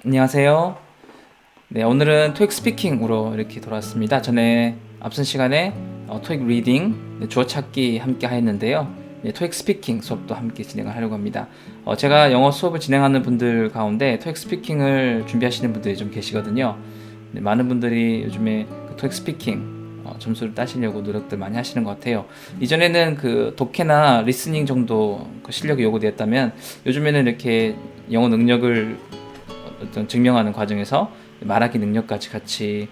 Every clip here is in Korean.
안녕하세요. 네, 오늘은 토익 스피킹으로 이렇게 돌아왔습니다. 전에 앞선 시간에 토익 리딩, 주어 찾기 함께 하였는데요. 네, 토익 스피킹 수업도 함께 진행을 하려고 합니다. 제가 영어 수업을 진행하는 분들 가운데 토익 스피킹을 준비하시는 분들이 좀 계시거든요. 네, 많은 분들이 요즘에 그 토익 스피킹 점수를 따시려고 노력들 많이 하시는 것 같아요. 이전에는 그 독해나 리스닝 정도 그 실력이 요구되었다면 요즘에는 이렇게 영어 능력을 어떤 증명하는 과정에서 말하기 능력까지 같이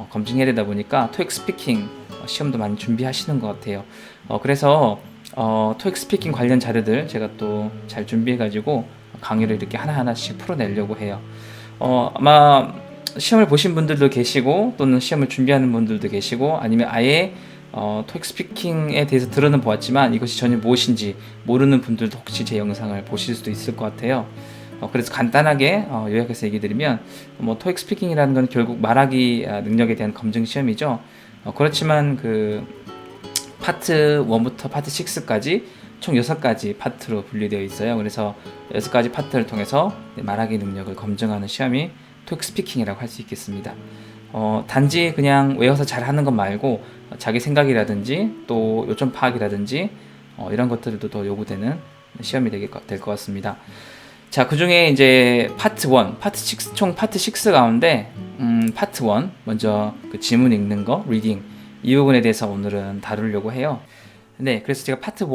검증해야 되다 보니까 토익 스피킹 시험도 많이 준비하시는 것 같아요. 그래서 토익 스피킹 관련 자료들 제가 또 잘 준비해가지고 강의를 이렇게 하나하나씩 풀어내려고 해요. 아마 시험을 보신 분들도 계시고 또는 시험을 준비하는 분들도 계시고 아니면 아예 토익 스피킹에 대해서 들어는 보았지만 이것이 전혀 무엇인지 모르는 분들도 혹시 제 영상을 보실 수도 있을 것 같아요. 그래서 간단하게 요약해서 얘기 드리면 뭐 토익 스피킹이라는 건 결국 말하기 능력에 대한 검증 시험이죠. 그렇지만 그 파트 1부터 파트 6까지 총 6가지 파트로 분리되어 있어요. 그래서 6가지 파트를 통해서 말하기 능력을 검증하는 시험이 토익 스피킹이라고 할 수 있겠습니다. 단지 그냥 외워서 잘하는 것 말고 자기 생각이라든지 또 요점 파악이라든지 이런 것들도 더 요구되는 시험이 될 것 같습니다. 자, 그 중에 이제 파트 1, 파트 6, 총 파트 6 가운데 파트 1 먼저 그 지문 읽는 거, 리딩 이 부분에 대해서 오늘은 다루려고 해요. 네, 그래서 제가 파트 1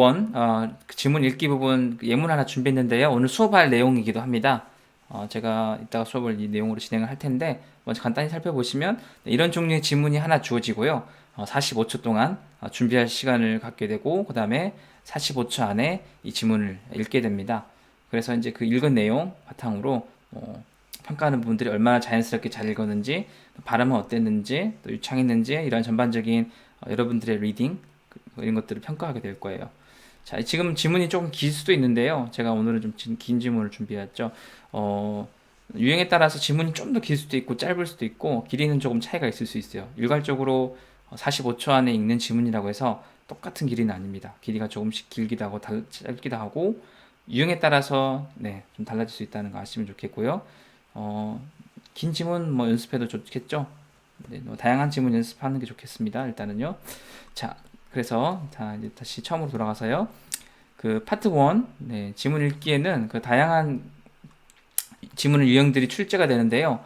그 지문 읽기 부분 그 예문 하나 준비했는데요. 오늘 수업할 내용이기도 합니다. 제가 이따가 수업을 이 내용으로 진행을 할 텐데 먼저 간단히 살펴보시면 이런 종류의 지문이 하나 주어지고요. 45초 동안 준비할 시간을 갖게 되고 그 다음에 45초 안에 이 지문을 읽게 됩니다. 그래서 이제 그 읽은 내용 바탕으로 평가하는 부분들이 얼마나 자연스럽게 잘 읽었는지, 발음은 어땠는지, 또 유창했는지 이런 전반적인 여러분들의 리딩 이런 것들을 평가하게 될 거예요. 자, 지금 지문이 조금 길 수도 있는데요. 제가 오늘은 좀 긴 지문을 준비했죠. 유형에 따라서 지문이 좀 더 길 수도 있고 짧을 수도 있고 길이는 조금 차이가 있을 수 있어요. 일괄적으로 45초 안에 읽는 지문이라고 해서 똑같은 길이는 아닙니다. 길이가 조금씩 길기도 하고 짧기도 하고 유형에 따라서 네, 좀 달라질 수 있다는 거 아시면 좋겠고요. 긴 지문 뭐 연습해도 좋겠죠. 네, 뭐 다양한 지문 연습하는 게 좋겠습니다. 일단은요. 자, 그래서 자 이제 다시 처음으로 돌아가서요. 그 파트 1 네, 지문 읽기에는 그 다양한 지문 유형들이 출제가 되는데요.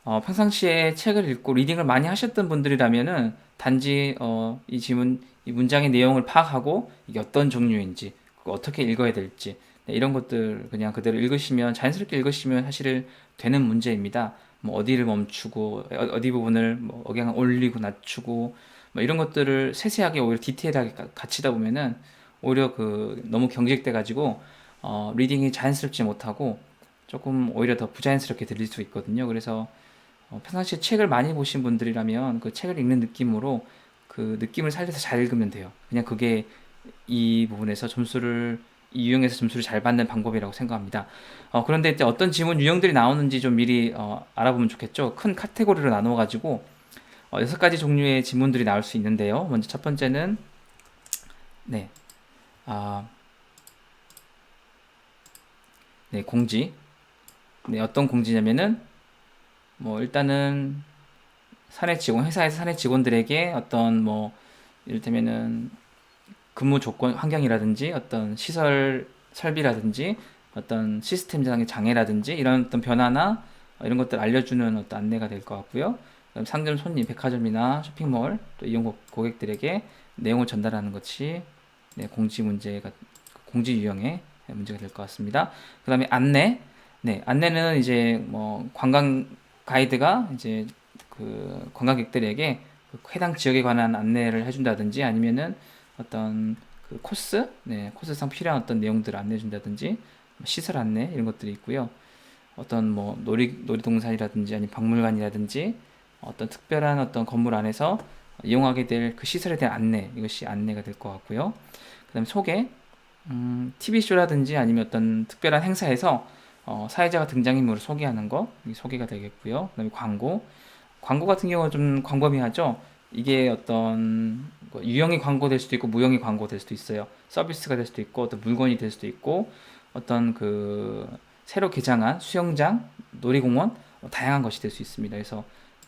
평상시에 책을 읽고 리딩을 많이 하셨던 분들이라면은 단지 이 지문 이 문장의 내용을 파악하고 이게 어떤 종류인지 어떻게 읽어야 될지 네, 이런 것들 그냥 그대로 읽으시면 자연스럽게 읽으시면 사실 되는 문제입니다. 뭐 어디를 멈추고 어디 부분을 뭐 억양을 올리고 낮추고 뭐 이런 것들을 세세하게 오히려 디테일하게 갖추다 보면은 오히려 그 너무 경직돼 가지고 리딩이 자연스럽지 못하고 조금 오히려 더 부자연스럽게 들릴 수 있거든요. 그래서 평상시에 책을 많이 보신 분들이라면 그 책을 읽는 느낌으로 그 느낌을 살려서 잘 읽으면 돼요. 그냥 그게 이 부분에서 점수를 이 유형에서 점수를 잘 받는 방법이라고 생각합니다. 그런데 이제 어떤 지문 유형들이 나오는지 좀 미리 알아보면 좋겠죠. 큰 카테고리로 나누어 가지고 6가지 종류의 지문들이 나올 수 있는데요. 먼저 첫 번째는 네, 아, 네 공지. 네, 어떤 공지냐면은 뭐 일단은 사내 직원 회사에서 사내 직원들에게 어떤 뭐 이를테면은 근무 조건 환경이라든지 어떤 시설 설비라든지 어떤 시스템상의 장애라든지 이런 어떤 변화나 이런 것들 알려주는 어떤 안내가 될 것 같고요. 그다음 상점 손님, 백화점이나 쇼핑몰 또 이용 고객들에게 내용을 전달하는 것이 네, 공지 문제가 공지 유형의 문제가 될 것 같습니다. 그다음에 안내, 네, 안내는 이제 뭐 관광 가이드가 이제 그 관광객들에게 그 해당 지역에 관한 안내를 해준다든지 아니면은 어떤 그 코스, 네, 코스상 필요한 어떤 내용들을 안내해준다든지 시설 안내 이런 것들이 있고요. 어떤 뭐 놀이동산이라든지 아니면 박물관이라든지 어떤 특별한 어떤 건물 안에서 이용하게 될 그 시설에 대한 안내 이것이 안내가 될 것 같고요. 그다음에 소개, TV쇼라든지 아니면 어떤 특별한 행사에서 사회자가 등장인물을 소개하는 거, 이 소개가 되겠고요. 그다음에 광고, 광고 같은 경우는 좀 광범위하죠. 이게 어떤 뭐 유형의 광고 될 수도 있고 무형의 광고 될 수도 있어요. 서비스가 될 수도 있고 어떤 물건이 될 수도 있고 어떤 그 새로 개장한 수영장, 놀이공원 다양한 것이 될 수 있습니다. 그래서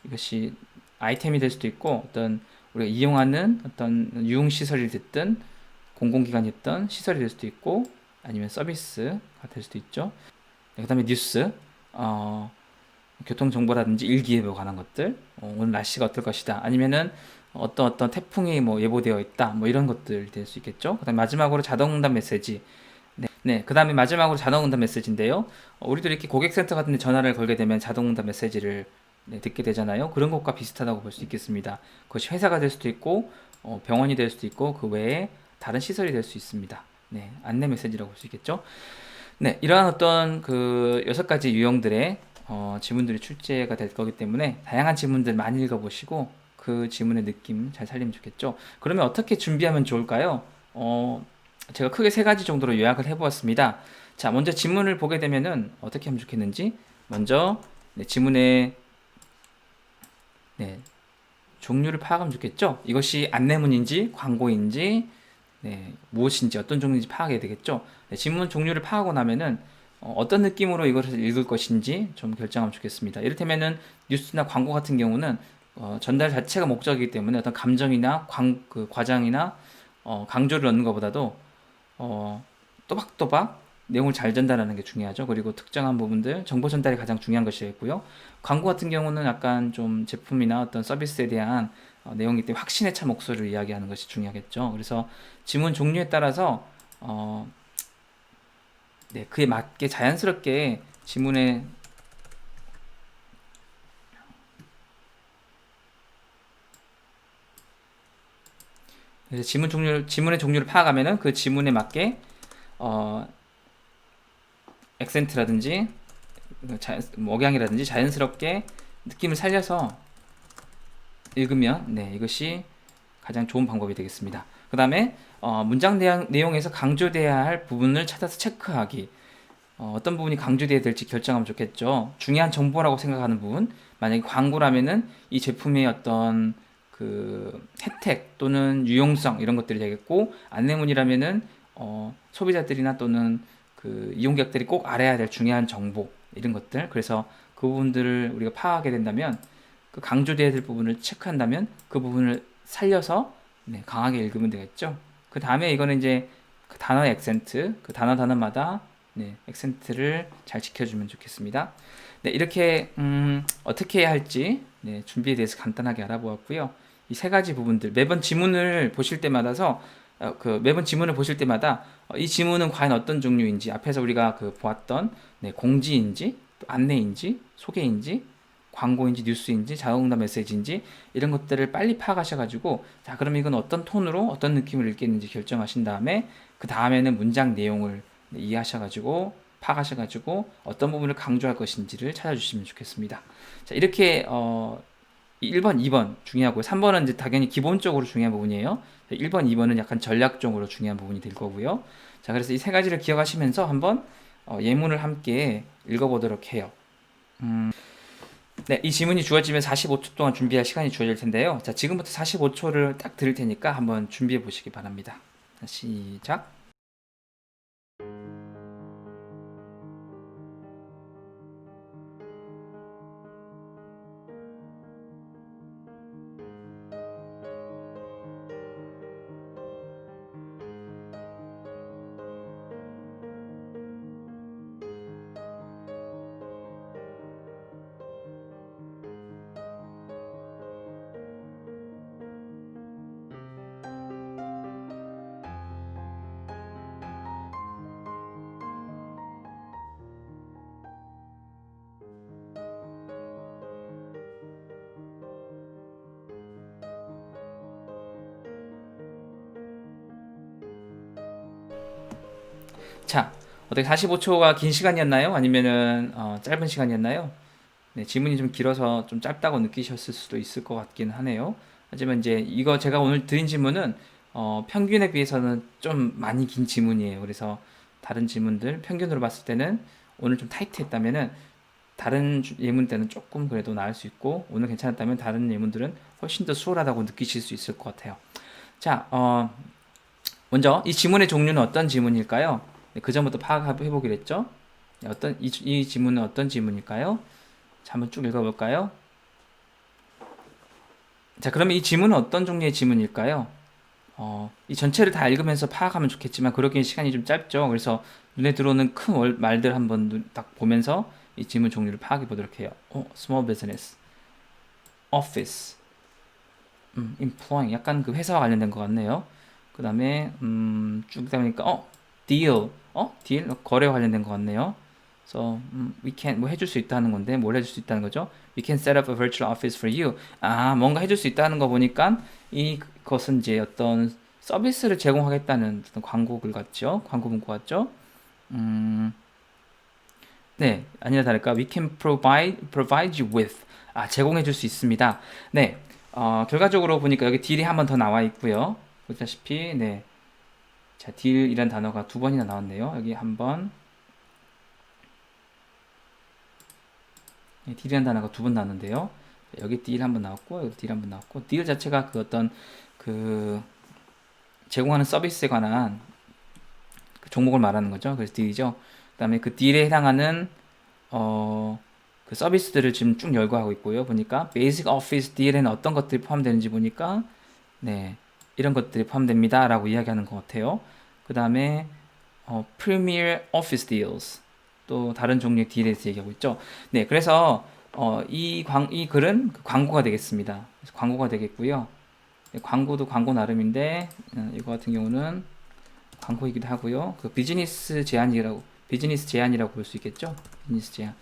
이것이 아이템이 될 수도 있고 어떤 우리가 이용하는 어떤 유흥시설이 됐든 공공기관이 됐든 시설이 될 수도 있고 아니면 서비스가 될 수도 있죠. 그 다음에 뉴스, 교통정보라든지 일기예보에 관한 것들, 오늘 날씨가 어떨 것이다, 아니면은 어떤 태풍이 뭐 예보되어 있다, 뭐 이런 것들 될 수 있겠죠. 그 다음에 마지막으로 자동응답 메시지. 네, 그 다음에 마지막으로 자동응답 메시지인데요. 우리도 이렇게 고객센터 같은 데 전화를 걸게 되면 자동응답 메시지를 듣게 되잖아요. 그런 것과 비슷하다고 볼 수 있겠습니다. 그것이 회사가 될 수도 있고, 병원이 될 수도 있고, 그 외에 다른 시설이 될 수 있습니다. 네, 안내 메시지라고 볼 수 있겠죠. 네, 이러한 어떤 그 6가지 유형들의 지문들이 출제가 될 거기 때문에 다양한 지문들 많이 읽어보시고 그 지문의 느낌 잘 살리면 좋겠죠. 그러면 어떻게 준비하면 좋을까요? 제가 크게 3가지 정도로 요약을 해보았습니다. 자, 먼저 지문을 보게 되면은 어떻게 하면 좋겠는지, 먼저 지문의 종류를 파악하면 좋겠죠. 이것이 안내문인지 광고인지 무엇인지 어떤 종류인지 파악해야 되겠죠. 지문 종류를 파악하고 나면은 어떤 느낌으로 이것을 읽을 것인지 좀 결정하면 좋겠습니다. 이를테면은 뉴스나 광고 같은 경우는 전달 자체가 목적이기 때문에 어떤 감정이나 과장이나 강조를 넣는 것보다도 또박또박 내용을 잘 전달하는 게 중요하죠. 그리고 특정한 부분들, 정보 전달이 가장 중요한 것이겠고요. 광고 같은 경우는 약간 좀 제품이나 어떤 서비스에 대한 내용이기 때문에 확신에 찬 목소리를 이야기하는 것이 중요하겠죠. 그래서 지문 종류에 따라서 그에 맞게 자연스럽게 지문의 그래서 지문의 종류를 파악하면은 그 지문에 맞게 액센트라든지 억양이라든지 자연스럽게 느낌을 살려서 읽으면 이것이 가장 좋은 방법이 되겠습니다. 그 다음에 문장 내용에서 강조돼야 할 부분을 찾아서 체크하기. 어떤 부분이 강조돼야 될지 결정하면 좋겠죠. 중요한 정보라고 생각하는 부분, 만약에 광고라면은 이 제품의 어떤 그 혜택 또는 유용성 이런 것들이 되겠고, 안내문이라면은 소비자들이나 또는 그 이용객들이 꼭 알아야 될 중요한 정보 이런 것들. 그래서 그 부분들을 우리가 파악하게 된다면, 그 강조돼야 될 부분을 체크한다면 그 부분을 살려서 강하게 읽으면 되겠죠. 그 다음에 이거는 이제 그 단어의 액센트, 그 단어마다 액센트를 잘 지켜주면 좋겠습니다. 이렇게 어떻게 해야 할지 준비에 대해서 간단하게 알아보았고요. 이 3가지 부분들 매번 지문을 보실 때마다서 매번 지문을 보실 때마다 이 지문은 과연 어떤 종류인지, 앞에서 우리가 보았던 공지인지 안내인지 소개인지 광고인지 뉴스인지 자동응답 메시지인지 이런 것들을 빨리 파악하셔가지고, 자 그럼 이건 어떤 톤으로 어떤 느낌을 읽겠는지 결정하신 다음에 그 다음에는 문장 내용을 이해하셔가지고 파악하셔가지고 어떤 부분을 강조할 것인지를 찾아주시면 좋겠습니다. 자, 이렇게 1번, 2번 중요하고요. 3번은 이제 당연히 기본적으로 중요한 부분이에요. 1번, 2번은 약간 전략적으로 중요한 부분이 될 거고요. 자, 그래서 이 3가지를 기억하시면서 한번 예문을 함께 읽어보도록 해요. 이 지문이 주어지면 45초 동안 준비할 시간이 주어질 텐데요. 자, 지금부터 45초를 딱 드릴 테니까 한번 준비해 보시기 바랍니다. 자, 시작. 자, 어떻게 45초가 긴 시간이었나요? 아니면은 짧은 시간이었나요? 지문이 좀 길어서 좀 짧다고 느끼셨을 수도 있을 것 같긴 하네요. 하지만 이제 이거 제가 오늘 드린 지문은 평균에 비해서는 좀 많이 긴 지문이에요. 그래서 다른 지문들 평균으로 봤을 때는 오늘 좀 타이트했다면은 다른 예문 때는 조금 그래도 나을 수 있고, 오늘 괜찮았다면 다른 예문들은 훨씬 더 수월하다고 느끼실 수 있을 것 같아요. 자, 먼저 이 지문의 종류는 어떤 지문일까요? 그 전부터 파악해 보기로 했죠. 이 지문은 어떤 지문일까요? 자, 한번 쭉 읽어볼까요? 자, 그러면 이 지문은 어떤 종류의 지문일까요? 이 전체를 다 읽으면서 파악하면 좋겠지만 그러기엔 시간이 좀 짧죠. 그래서 눈에 들어오는 큰 말들 한번 딱 보면서 이 지문 종류를 파악해 보도록 해요. small business, office, employing, 약간 그 회사와 관련된 것 같네요. 그 다음에 쭉 있다 보니까 deal, deal 거래와 관련된 것 같네요. So we can 뭐 해줄 수 있다는 건데 뭘 해줄 수 있다는 거죠? We can set up a virtual office for you. 뭔가 해줄 수 있다는 거 보니까 이것은 이제 어떤 서비스를 제공하겠다는 어떤 광고글 같죠? 광고 문구 같죠? 네, 아니나 다를까 we can provide you with 제공해 줄 수 있습니다. 네, 결과적으로 보니까 여기 딜이 한 번 더 나와 있고요. 보다시피 네, 자 딜이란 단어가 두 번이나 나왔네요. 여기 한 번, 네, 딜이란 단어가 두 번 나왔는데요. 여기 딜 한 번 나왔고 여기 딜 한 번 나왔고 딜 자체가 그 어떤 그 제공하는 서비스에 관한 그 종목을 말하는 거죠. 그래서 딜이죠. 그다음에 그 딜에 해당하는 그 서비스들을 지금 쭉 열거하고 있고요. 보니까 베이직 오피스 딜에는 어떤 것들이 포함되는지 보니까 네, 이런 것들이 포함됩니다라고 이야기하는 것 같아요. 그 다음에 프리미어 오피스 딜스 또 다른 종류의 딜에 대해서 얘기하고 있죠. 네, 그래서 이 글은 광고가 되겠습니다. 그래서 광고가 되겠고요. 네, 광고도 광고 나름인데 이거 같은 경우는 광고이기도 하고요. 그 비즈니스 제안이라고 볼 수 있겠죠. 비즈니스 제안.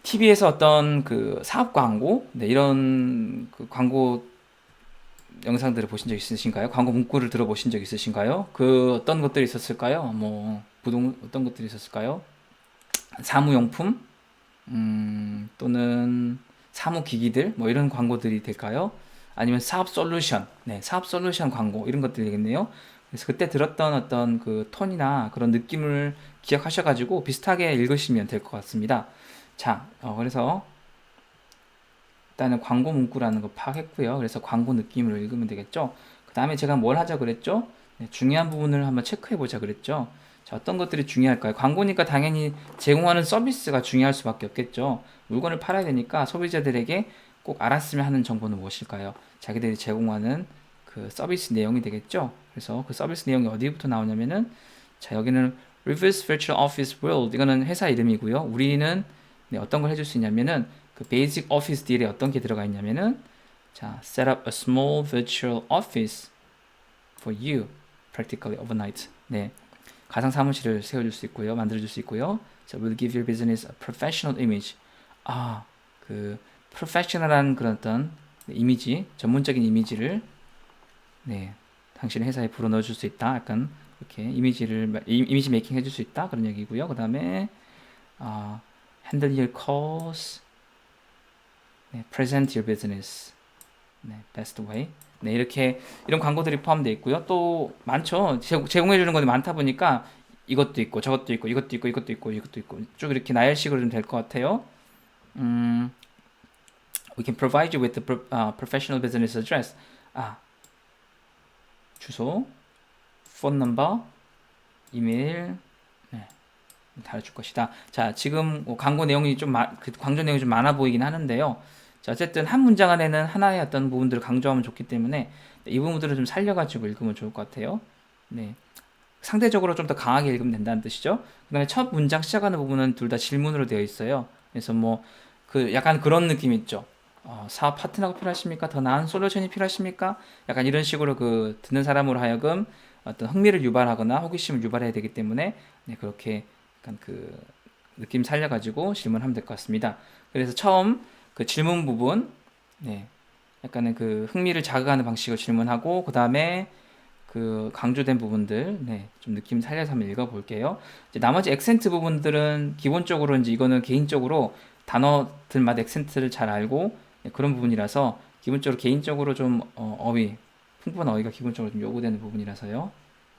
TV에서 어떤 그 사업 광고, 네, 이런 그 광고 영상들을 보신 적 있으신가요? 광고 문구를 들어보신 적 있으신가요? 그 어떤 것들이 있었을까요? 뭐 어떤 것들이 있었을까요? 사무용품, 또는 사무기기들, 뭐 이런 광고들이 될까요? 아니면 사업 솔루션, 네, 사업 솔루션 광고 이런 것들이 되겠네요. 그래서 그때 들었던 어떤 그 톤이나 그런 느낌을 기억하셔가지고 비슷하게 읽으시면 될 것 같습니다. 자, 그래서 일단은 광고 문구라는 거 파악했고요. 그래서 광고 느낌으로 읽으면 되겠죠. 그 다음에 제가 뭘 하자 그랬죠? 네, 중요한 부분을 한번 체크해 보자 그랬죠. 자, 어떤 것들이 중요할까요? 광고니까 당연히 제공하는 서비스가 중요할 수밖에 없겠죠. 물건을 팔아야 되니까 소비자들에게 꼭 알았으면 하는 정보는 무엇일까요? 자기들이 제공하는 그 서비스 내용이 되겠죠. 그래서 그 서비스 내용이 어디부터 나오냐면은 자, 여기는 Reverse Virtual Office World, 이거는 회사 이름이고요. 우리는 네, 어떤 걸 해줄 수 있냐면은 그 베이직 오피스 딜에 어떤 게 들어가 있냐면은 자, set up a small virtual office for you practically overnight. 네. 가상 사무실을 세워줄 수 있고요. 만들어줄 수 있고요. 자, will give your business a professional image. 그 professional한 그런 어떤 이미지, 전문적인 이미지를 네, 당신의 회사에 불어 넣어줄 수 있다. 약간 이렇게 이미지 메이킹 해줄 수 있다. 그런 얘기고요. 그 다음에 handle your calls, 네, present your business, 네, best way. 네, 이렇게 이런 광고들이 포함되어 있고요. 또 많죠. 제공해 주는 것이 많다 보니까 이것도 있고 저것도 있고 이것도 있고 이것도 있고 이것도 있고 쭉 이렇게 나열식으로 좀 될 것 같아요. We can provide you with the professional business address. 주소, phone number, 이메일, 네, 달아줄 것이다. 자, 지금 광고 내용이 그 광고 내용이 좀 많아 보이긴 하는데요. 자, 어쨌든 한 문장 안에는 하나의 어떤 부분들을 강조하면 좋기 때문에 이 부분들을 좀 살려가지고 읽으면 좋을 것 같아요. 네. 상대적으로 좀 더 강하게 읽으면 된다는 뜻이죠. 그 다음에 첫 문장 시작하는 부분은 둘 다 질문으로 되어 있어요. 그래서 뭐, 그 약간 그런 느낌 있죠. 사업 파트너가 필요하십니까? 더 나은 솔루션이 필요하십니까? 약간 이런 식으로 그 듣는 사람으로 하여금 어떤 흥미를 유발하거나 호기심을 유발해야 되기 때문에 네, 그렇게 약간 그 느낌 살려가지고 질문하면 될 것 같습니다. 그래서 처음 그 질문 부분, 네, 약간은 그 흥미를 자극하는 방식으로 질문하고 그 다음에 그 강조된 부분들, 네, 좀 느낌 살려서 한번 읽어볼게요. 이제 나머지 액센트 부분들은 기본적으로 이제 이거는 개인적으로 단어들마다 액센트를 잘 알고 네, 그런 부분이라서 기본적으로 개인적으로 좀 풍부한 어휘가 기본적으로 좀 요구되는 부분이라서요.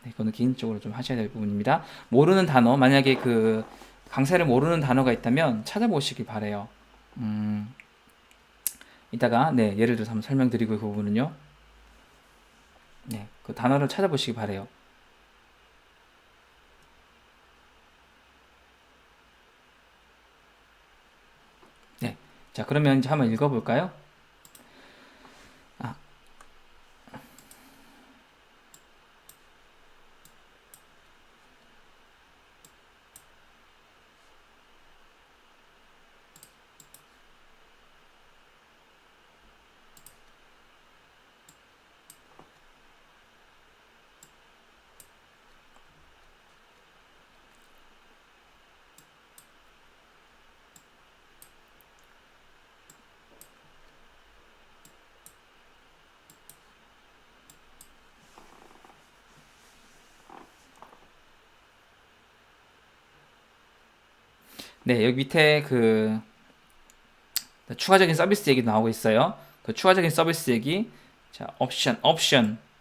네, 이거는 개인적으로 좀 하셔야 될 부분입니다. 모르는 단어, 만약에 그 강세를 모르는 단어가 있다면 찾아보시기 바래요. 이따가 네, 예를 들어서 한번 설명드리고 그 부분은요. 네, 그 단어를 찾아보시기 바래요. 자, 그러면 이제 한번 읽어볼까요? 아, 네, 여기 밑에 그 추가적인 서비스 얘기 나오고 있어요. 그 추가적인 서비스 얘기. 자, 옵션.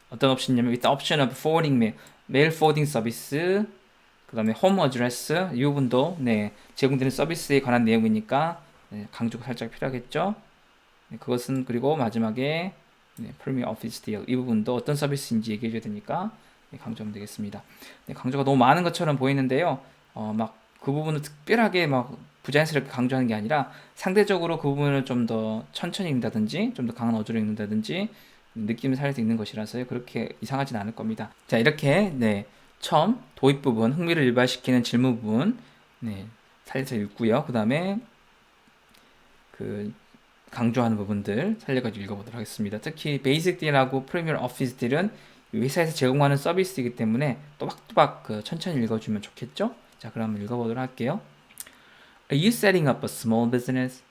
어떤 옵션이냐면 일단 옵션 오브 포워딩 메일 포워딩 서비스. 그다음에 홈 어드레스 이 부분도 네, 제공되는 서비스에 관한 내용이니까 네, 강조가 살짝 필요하겠죠. 네, 그것은 그리고 마지막에 네, 프리미어 오피스 딜 이 부분도 어떤 서비스인지 얘기해 줘야 되니까 네, 강조하면 되겠습니다. 네, 강조가 너무 많은 것처럼 보이는데요. 막 그 부분을 특별하게 막 부자연스럽게 강조하는 게 아니라 상대적으로 그 부분을 좀 더 천천히 읽는다든지 좀 더 강한 어조로 읽는다든지 느낌을 살려서 읽는 것이라서요. 그렇게 이상하진 않을 겁니다. 자, 이렇게 네, 처음 도입 부분, 흥미를 유발시키는 질문 부분 네, 살려서 읽고요. 그 다음에 그 강조하는 부분들 살려가지고 읽어보도록 하겠습니다. 특히 베이직 딜하고 프리미어 오피스 딜은 회사에서 제공하는 서비스이기 때문에 또박또박 천천히 읽어주면 좋겠죠? 자, 그럼 한번 읽어보도록 할게요. Are you setting up a small business?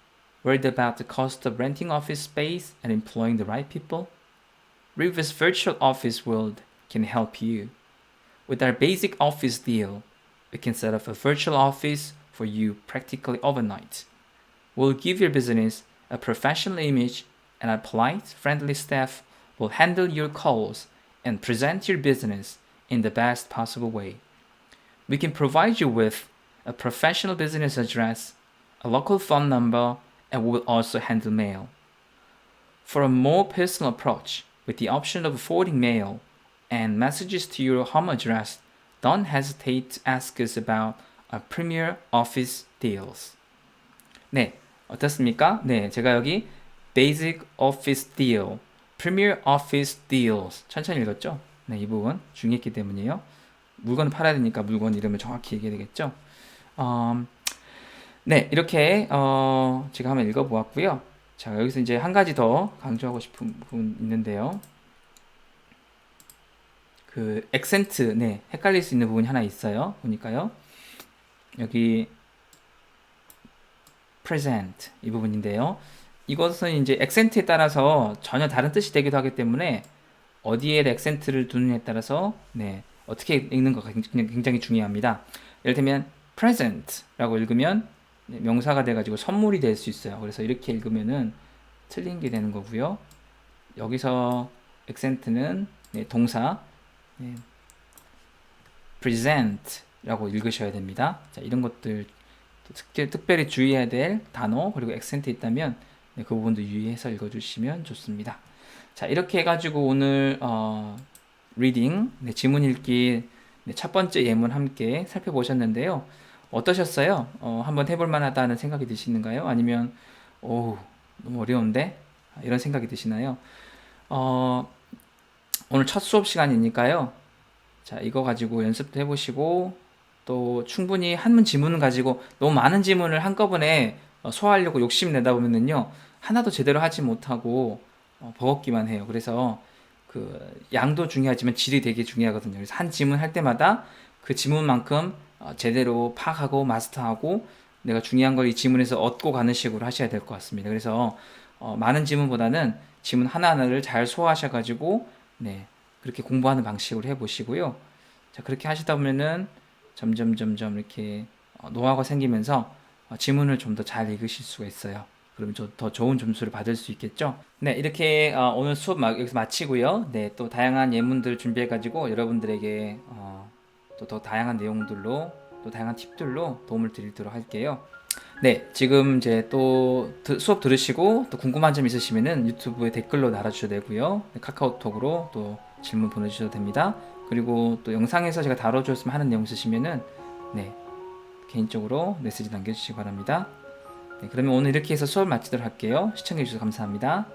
Worried about the cost of renting office space and employing the right people? Riva's virtual office world can help you. With our basic office deal, we can set up a virtual office for you practically overnight. We'll give your business a professional image, and our polite, friendly staff will handle your calls and present your business in the best possible way. We can provide you with a professional business address, a local phone number, and we will also handle mail. For a more personal approach, with the option of forwarding mail and messages to your home address, don't hesitate to ask us about our premier office deals. 네, 어떻습니까? 네, 제가 여기 Basic Office Deal, Premier Office Deals 천천히 읽었죠? 네, 이 부분 중요했기 때문이에요. 물건을 팔아야 되니까 물건 이름을 정확히 얘기해야 되겠죠? 네, 이렇게 제가 한번 읽어보았고요. 자, 여기서 이제 한 가지 더 강조하고 싶은 부분 있는데요. 그 액센트, 네, 헷갈릴 수 있는 부분이 하나 있어요. 보니까요. 여기 present 이 부분인데요. 이것은 이제 액센트에 따라서 전혀 다른 뜻이 되기도 하기 때문에 어디에 액센트를 두느냐에 따라서 네, 어떻게 읽는가가 굉장히 중요합니다. 예를 들면 present라고 읽으면 네, 명사가 돼가지고 선물이 될 수 있어요. 그래서 이렇게 읽으면은 틀린 게 되는 거고요. 여기서 액센트는 네, 동사 네, present라고 읽으셔야 됩니다. 자, 이런 것들 특별히 주의해야 될 단어 그리고 액센트 있다면 네, 그 부분도 유의해서 읽어주시면 좋습니다. 자, 이렇게 해가지고 오늘 리딩 네, 지문 읽기 네, 첫 번째 예문 함께 살펴보셨는데요. 어떠셨어요? 한번 해볼 만하다는 생각이 드시는가요? 아니면 오 너무 어려운데? 이런 생각이 드시나요? 오늘 첫 수업 시간이니까요. 자, 이거 가지고 연습도 해보시고 또 충분히 한문 지문을 가지고 너무 많은 지문을 한꺼번에 소화하려고 욕심 내다 보면은요 하나도 제대로 하지 못하고 버겁기만 해요. 그래서 그 양도 중요하지만 질이 되게 중요하거든요. 그래서 한 지문 할 때마다 그 지문만큼 제대로 파악하고 마스터하고 내가 중요한 걸 이 지문에서 얻고 가는 식으로 하셔야 될 것 같습니다. 그래서 많은 지문보다는 지문 하나하나를 잘 소화하셔가지고 네 그렇게 공부하는 방식으로 해보시고요. 자, 그렇게 하시다 보면은 점점 이렇게 노하우가 생기면서 지문을 좀 더 잘 읽으실 수가 있어요. 그러면 더 좋은 점수를 받을 수 있겠죠. 네, 이렇게 오늘 수업 여기서 마치고요. 네, 또 다양한 예문들 준비해가지고 여러분들에게 또 더 다양한 내용들로 또 다양한 팁들로 도움을 드리도록 할게요. 네, 지금 이제 또 수업 들으시고 또 궁금한 점 있으시면은 유튜브에 댓글로 달아주셔도 되고요. 네, 카카오톡으로 또 질문 보내주셔도 됩니다. 그리고 또 영상에서 제가 다뤄줬으면 하는 내용 있으시면은 네, 개인적으로 메시지 남겨주시기 바랍니다. 네, 그러면 오늘 이렇게 해서 수업 마치도록 할게요. 시청해주셔서 감사합니다.